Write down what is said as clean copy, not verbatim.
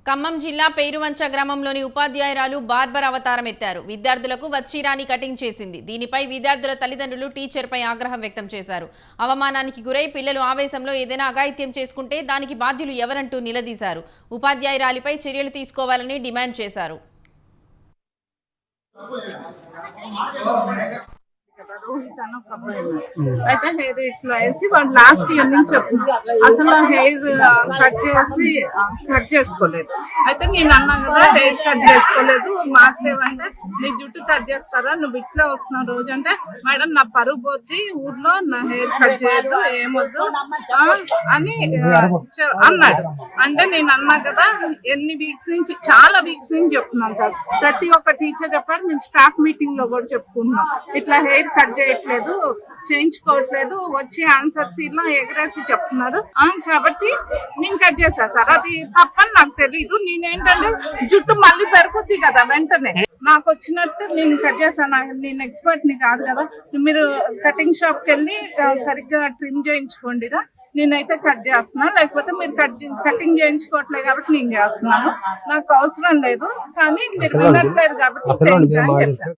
ఖమ్మం జిల్లా పేరువంచ గ్రామంలోని ఉపాధ్యాయురాలు బార్బర్ అవతారం ఎత్తారు. విద్యార్థులకు వచ్చిరాని కటింగ్ చేసింది. దీనిపై విద్యార్థుల తల్లిదండ్రులు టీచర్పై ఆగ్రహం వ్యక్తం చేశారు. అవమానానికి గురై పిల్లలు ఆవేశంలో ఏదైనా అఘాయిత్యం చేసుకుంటే దానికి బాధ్యులు ఎవరంటూ నిలదీశారు. ఉపాధ్యాయురాలిపై చర్యలు తీసుకోవాలని డిమాండ్ చేశారు. అయితే హెయిర్ ఇట్లా వేసి వాడు లాస్ట్ ఇయర్ నుంచి చెప్తున్నాడు అసలు హెయిర్ కట్ చేసుకోలేదు. అయితే నేను అన్నా కదా హెయిర్ కట్ చేసుకోలేదు మార్చేవంటే నీ జుట్టు కట్ చేస్తారా, నువ్వు ఇట్లా వస్తున్నావు రోజు అంటే మేడం నా పరుగు పోతే ఊర్లో నా హెయిర్ కట్ చేయొద్దు ఏమొద్దు అని అన్నాడు. అంటే నేను అన్నా కదా ఎన్ని వీక్స్ నుంచి చాలా వీక్స్ నుంచి చెప్తున్నాను సార్, ప్రతి ఒక్క టీచర్ చెప్పారు, మేము స్టాఫ్ మీటింగ్ లో కూడా చెప్పుకుంటున్నాం ఇట్లా హెయిర్ కట్ చేయట్లేదు చేయించుకోవట్లేదు వచ్చి ఆన్సర్స్ ఇలా ఎగరేసి చెప్తున్నారు. కాబట్టి నేను కట్ చేశా సార్, అది తప్పని నాకు తెలీదు. నేనేంటంటే జుట్టు మళ్ళీ పెరుగుద్ది కదా వెంటనే నాకు వచ్చినట్టు నేను కట్ చేశాను. నేను ఎక్స్పర్ట్ ని కాదు కదా, మీరు కటింగ్ షాప్ కి వెళ్ళి సరిగ్గా ట్రిమ్ చేయించుకోండిరా, నేనైతే కట్ చేస్తున్నా, లేకపోతే మీరు కటింగ్ చేయించుకోవట్లేదు కాబట్టి నేను చేస్తున్నాను, నాకు అవసరం లేదు కానీ మీరు వినట్లేదు కాబట్టి చేయించని చెప్పాను.